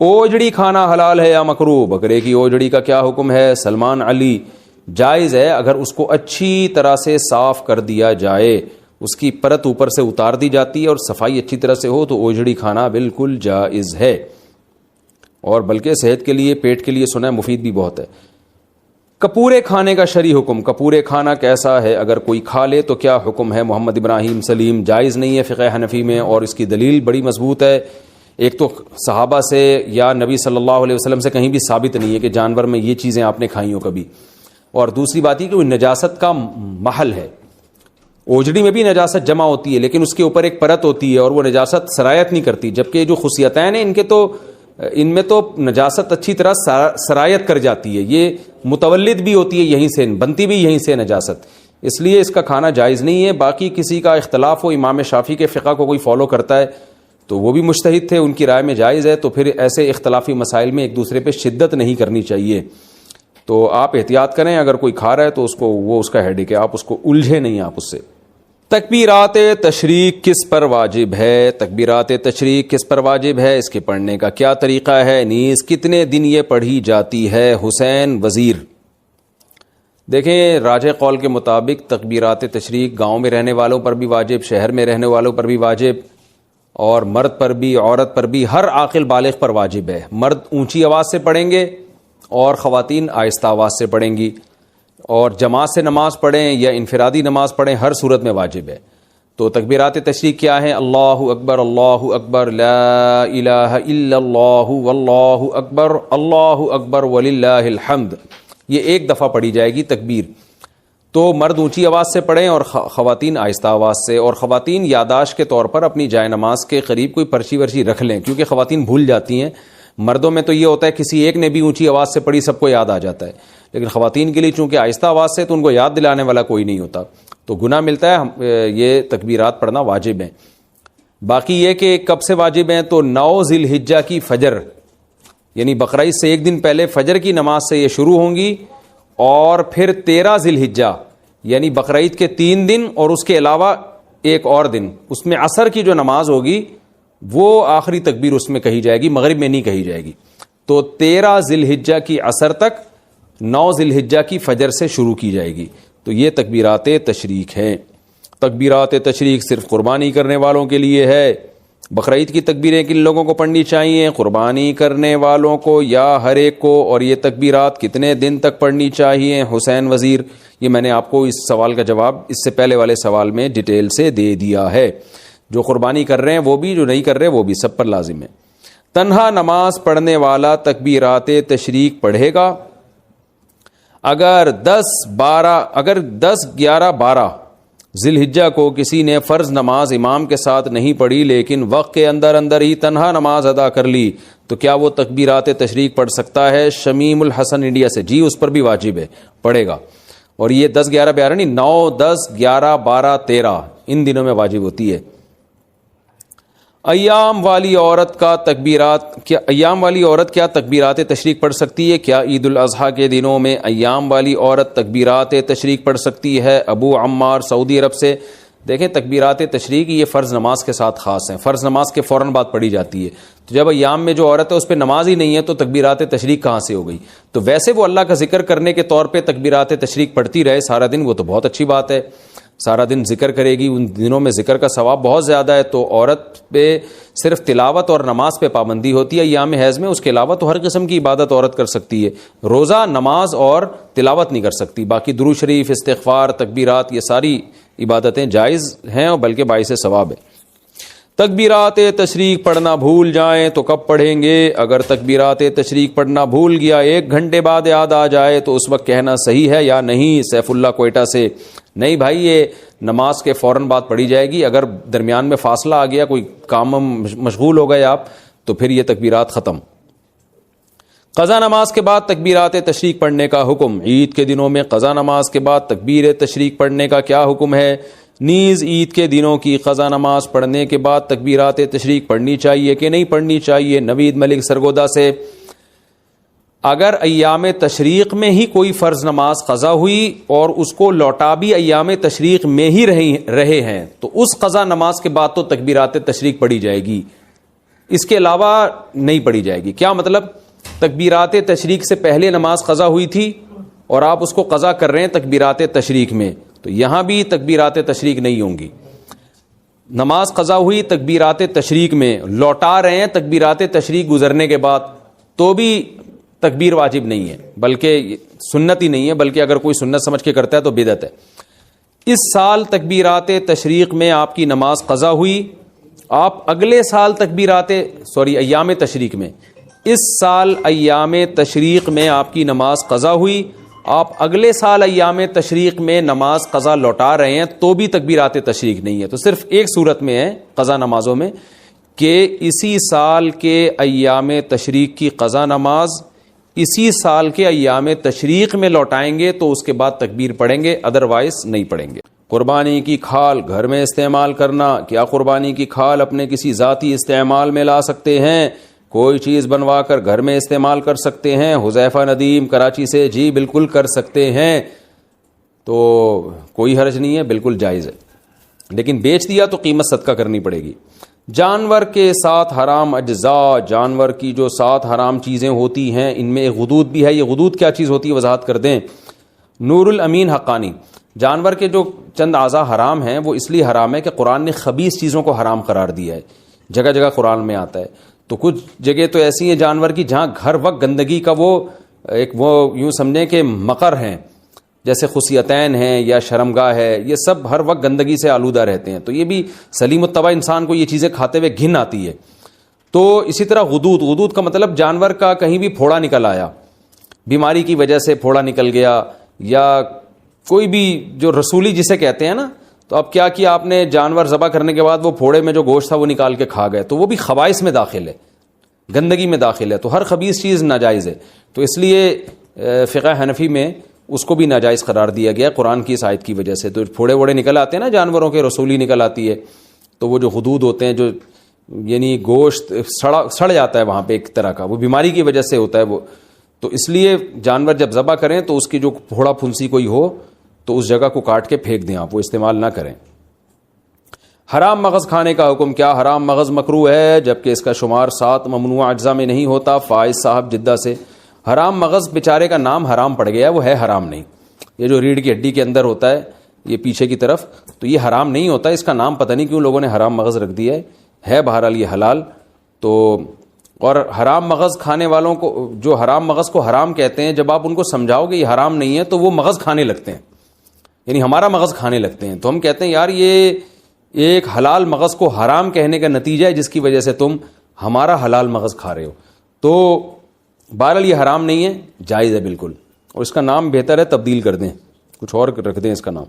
اوجڑی کھانا حلال ہے یا مکروہ؟ بکرے کی اوجڑی کا کیا حکم ہے؟ سلمان علی: جائز ہے اگر اس کو اچھی طرح سے صاف کر دیا جائے، اس کی پرت اوپر سے اتار دی جاتی ہے اور صفائی اچھی طرح سے ہو تو اوجڑی کھانا بالکل جائز ہے، اور بلکہ صحت کے لیے، پیٹ کے لیے سنا ہے مفید بھی بہت ہے۔ کپورے کھانے کا شرعی حکم: کپورے کھانا کیسا ہے؟ اگر کوئی کھا لے تو کیا حکم ہے؟ محمد ابراہیم سلیم: جائز نہیں ہے فقہ حنفی میں، اور اس کی دلیل بڑی مضبوط ہے۔ ایک تو صحابہ سے یا نبی صلی اللہ علیہ وسلم سے کہیں بھی ثابت نہیں ہے کہ جانور میں یہ چیزیں آپ نے کھائی ہوں کبھی، اور دوسری بات یہ کہ وہ نجاست کا محل ہے۔ اوجڑی میں بھی نجاست جمع ہوتی ہے لیکن اس کے اوپر ایک پرت ہوتی ہے اور وہ نجاست سرایت نہیں کرتی، جبکہ جو خصیتین ہیں ان میں تو نجاست اچھی طرح سرایت کر جاتی ہے، یہ متولد بھی ہوتی ہے یہیں سے، بنتی بھی یہیں سے نجاست، اس لیے اس کا کھانا جائز نہیں ہے۔ باقی کسی کا اختلاف ہو، امام شافعی کے فقہ کو کوئی فالو کرتا ہے تو وہ بھی مجتہد تھے، ان کی رائے میں جائز ہے، تو پھر ایسے اختلافی مسائل میں ایک دوسرے پہ شدت نہیں کرنی چاہیے۔ تو آپ احتیاط کریں، اگر کوئی کھا رہا ہے تو اس کا ہیڈیک ہے، آپ اس کو الجھے نہیں آپ اس سے۔ تکبیرات تشریق کس پر واجب ہے؟ تکبیرات تشریق کس پر واجب ہے؟ اس کے پڑھنے کا کیا طریقہ ہے؟ نیز کتنے دن یہ پڑھی جاتی ہے؟ حسین وزیر: دیکھیں، راجح قول کے مطابق تکبیرات تشریق گاؤں میں رہنے والوں پر بھی واجب، شہر میں رہنے والوں پر بھی واجب، اور مرد پر بھی، عورت پر بھی، ہر عاقل بالغ پر واجب ہے۔ مرد اونچی آواز سے پڑھیں گے اور خواتین آہستہ آواز سے پڑھیں گی، اور جماعت سے نماز پڑھیں یا انفرادی نماز پڑھیں، ہر صورت میں واجب ہے۔ تو تکبیرات تشریق کیا ہیں؟ اللہ اکبر، لا الہ الا اللہ، واللہ اکبر وللہ الحمد، یہ ایک دفعہ پڑھی جائے گی تکبیر۔ تو مرد اونچی آواز سے پڑھیں اور خواتین آہستہ آواز سے، اور خواتین یاداشت کے طور پر اپنی جائے نماز کے قریب کوئی پرچی ورچی رکھ لیں، کیونکہ خواتین بھول جاتی ہیں۔ مردوں میں تو یہ ہوتا ہے کسی ایک نے بھی اونچی آواز سے پڑھی سب کو یاد آ جاتا ہے، لیکن خواتین کے لیے چونکہ آہستہ آواز سے تو ان کو یاد دلانے والا کوئی نہیں ہوتا، تو گناہ ملتا ہے۔ یہ تکبیرات پڑھنا واجب ہیں۔ باقی یہ کہ کب سے واجب ہیں تو 9 ذی الحجہ کی فجر، یعنی بقرعید سے ایک دن پہلے فجر کی نماز سے یہ شروع ہوں گی، اور پھر 13 ذی الحجہ یعنی بقرعید کے 3 دن اور اس کے علاوہ ایک اور دن، اس میں عصر کی جو نماز ہوگی وہ آخری تکبیر اس میں کہی جائے گی، مغرب میں نہیں کہی جائے گی۔ تو 13 ذی الحجہ کی عصر تک 9 ذی الحجہ کی فجر سے شروع کی جائے گی۔ تو یہ تکبیرات تشریق ہیں۔ تکبیرات تشریق صرف قربانی کرنے والوں کے لیے ہے۔ بقرعید کی تکبیریں کن لوگوں کو پڑھنی چاہیے؟ قربانی کرنے والوں کو یا ہر ایک کو؟ اور یہ تکبیرات کتنے دن تک پڑھنی چاہیے؟ حسین وزیر: یہ میں نے آپ کو اس سوال کا جواب اس سے پہلے والے سوال میں ڈیٹیل سے دے دیا ہے۔ جو قربانی کر رہے ہیں وہ بھی، جو نہیں کر رہے وہ بھی، سب پر لازم ہے۔ تنہا نماز پڑھنے والا تکبیرات تشریق پڑھے گا اگر 10، 11، 12 ذی الحجہ کو کسی نے فرض نماز امام کے ساتھ نہیں پڑھی لیکن وقت کے اندر ہی تنہا نماز ادا کر لی تو کیا وہ تکبیرات تشریق پڑھ سکتا ہے؟ شمیم الحسن انڈیا سے: جی، اس پر بھی واجب ہے، پڑھے گا۔ اور یہ 10، 11، 12 نہیں، 9، 10، 11، 12، 13 ان دنوں میں واجب ہوتی ہے۔ ایام والی عورت کیا تکبیرات تشریق پڑھ سکتی ہے؟ کیا عید الاضحیٰ کے دنوں میں ایام والی عورت تکبیرات تشریق پڑھ سکتی ہے؟ ابو عمار سعودی عرب سے: دیکھیں، تکبیرات تشریق یہ فرض نماز کے ساتھ خاص ہیں، فرض نماز کے فوراً بعد پڑھی جاتی ہے۔ تو جب ایام میں جو عورت ہے اس پہ نماز ہی نہیں ہے تو تکبیرات تشریق کہاں سے ہو گئی؟ تو ویسے وہ اللہ کا ذکر کرنے کے طور پہ تکبیرات تشریق پڑھتی رہے سارا دن، وہ تو بہت اچھی بات ہے، سارا دن ذکر کرے گی، ان دنوں میں ذکر کا ثواب بہت زیادہ ہے۔ تو عورت پہ صرف تلاوت اور نماز پہ پابندی ہوتی ہے ایام حیض میں، اس کے علاوہ تو ہر قسم کی عبادت عورت کر سکتی ہے، روزہ، نماز اور تلاوت نہیں کر سکتی، باقی درود شریف، استغفار، تکبیرات، یہ ساری عبادتیں جائز ہیں اور بلکہ باعث ثواب ہے۔ تکبیرات تشریق پڑھنا بھول جائیں تو کب پڑھیں گے؟ اگر تکبیرات تشریق پڑھنا بھول گیا 1 گھنٹے بعد یاد آ جائے تو اس وقت کہنا صحیح ہے یا نہیں؟ سیف اللہ کوئٹہ سے: نہیں بھائی، یہ نماز کے فوراً بعد پڑھی جائے گی، اگر درمیان میں فاصلہ آ گیا، کوئی کام مشغول ہو گئے آپ، تو پھر یہ تکبیرات ختم۔ قضا نماز کے بعد تکبیرات تشریق پڑھنے کا حکم: عید کے دنوں میں قضا نماز کے بعد تکبیر تشریق پڑھنے کا کیا حکم ہے؟ نیز عید کے دنوں کی قضا نماز پڑھنے کے بعد تکبیرات تشریق پڑھنی چاہیے کہ نہیں پڑھنی چاہیے؟ نوید ملک سرگودا سے: اگر ایام تشریق میں ہی کوئی فرض نماز قضا ہوئی اور اس کو لوٹا بھی ایام تشریق میں ہی رہے ہیں تو اس قضا نماز کے بعد تو تکبیرات تشریق پڑھی جائے گی، اس کے علاوہ نہیں پڑھی جائے گی. کیا مطلب؟ تکبیرات تشریق سے پہلے نماز قضا ہوئی تھی اور آپ اس کو قضا کر رہے ہیں تکبیرات تشریق میں، تو یہاں بھی تکبیرات تشریق نہیں ہوں گی. نماز قضا ہوئی تکبیرات تشریق میں، لوٹا رہے ہیں تکبیرات تشریق گزرنے کے بعد، تو بھی تکبیر واجب نہیں ہے، بلکہ سنت ہی نہیں ہے، بلکہ اگر کوئی سنت سمجھ کے کرتا ہے تو بدعت ہے. اس سال تکبیرات تشریق میں آپ کی نماز قضا ہوئی، آپ اگلے سال ایام تشریق میں، اس سال ایام تشریق میں آپ کی نماز قضا ہوئی، آپ اگلے سال ایام تشریق میں نماز قضا لوٹا رہے ہیں تو بھی تکبیرات تشریق نہیں ہے. تو صرف ایک صورت میں ہے قضا نمازوں میں کہ اسی سال کے ایام تشریق کی قضا نماز اسی سال کے ایام تشریق میں لوٹائیں گے تو اس کے بعد تکبیر پڑھیں گے، ادروائز نہیں پڑھیں گے. قربانی کی کھال گھر میں استعمال کرنا، کیا قربانی کی کھال اپنے کسی ذاتی استعمال میں لا سکتے ہیں؟ کوئی چیز بنوا کر گھر میں استعمال کر سکتے ہیں. حذیفہ ندیم کراچی سے، جی بالکل کر سکتے ہیں، تو کوئی حرج نہیں ہے، بالکل جائز ہے، لیکن بیچ دیا تو قیمت صدقہ کرنی پڑے گی. جانور کے ساتھ حرام اجزاء، جانور کی جو ساتھ حرام چیزیں ہوتی ہیں ان میں ایک غدود بھی ہے. یہ غدود کیا چیز ہوتی ہے وضاحت کر دیں. نور الامین حقانی، جانور کے جو چند اعضاء حرام ہیں وہ اس لیے حرام ہے کہ قرآن نے خبیث چیزوں کو حرام قرار دیا ہے. جگہ جگہ قرآن میں آتا ہے. تو کچھ جگہ تو ایسی ہیں جانور کی جہاں ہر وقت گندگی کا وہ یوں سمجھیں کہ مقر ہیں، جیسے خصیتین ہیں یا شرمگاہ ہے، یہ سب ہر وقت گندگی سے آلودہ رہتے ہیں. تو یہ بھی سلیم الطبع انسان کو یہ چیزیں کھاتے ہوئے گھن آتی ہے. تو اسی طرح غدود کا مطلب جانور کا کہیں بھی پھوڑا نکل آیا، بیماری کی وجہ سے پھوڑا نکل گیا، یا کوئی بھی جو رسولی جسے کہتے ہیں نا، تو اب کیا آپ نے جانور ذبح کرنے کے بعد وہ پھوڑے میں جو گوشت تھا وہ نکال کے کھا گئے، تو وہ بھی خبائث میں داخل ہے، گندگی میں داخل ہے. تو ہر خبیث چیز ناجائز ہے. تو اس لیے فقہ حنفی میں اس کو بھی ناجائز قرار دیا گیا قرآن کی اس آیت کی وجہ سے. تو پھوڑے ووڑے نکل آتے ہیں نا جانوروں کے، رسولی نکل آتی ہے، تو وہ جو غدود ہوتے ہیں جو یعنی گوشت سڑ جاتا ہے وہاں پہ ایک طرح کا، وہ بیماری کی وجہ سے ہوتا ہے وہ. تو اس لیے جانور جب ذبح کریں تو اس کی جو پھوڑا پھنسی کوئی ہو تو اس جگہ کو کاٹ کے پھینک دیں، آپ وہ استعمال نہ کریں. حرام مغز کھانے کا حکم، کیا حرام مغز مکروہ ہے جبکہ اس کا شمار 7 ممنوع اجزاء میں نہیں ہوتا؟ فائز صاحب جدہ سے. حرام مغز بیچارے کا نام حرام پڑ گیا ہے، وہ ہے حرام نہیں. یہ جو ریڑھ کی ہڈی کے اندر ہوتا ہے یہ پیچھے کی طرف، تو یہ حرام نہیں ہوتا. اس کا نام پتہ نہیں کیوں لوگوں نے حرام مغز رکھ دیا ہے بہرحال یہ حلال. تو اور حرام مغز کھانے والوں کو، جو حرام مغز کو حرام کہتے ہیں، جب آپ ان کو سمجھاؤ کہ یہ حرام نہیں ہے تو وہ مغز کھانے لگتے ہیں، یعنی ہمارا مغز کھانے لگتے ہیں. تو ہم کہتے ہیں یار یہ ایک حلال مغز کو حرام کہنے کا نتیجہ ہے جس کی وجہ سے تم ہمارا حلال مغز کھا رہے ہو. تو بہرحال یہ حرام نہیں ہے، جائز ہے بالکل. اور اس کا نام بہتر ہے تبدیل کر دیں، کچھ اور رکھ دیں اس کا نام.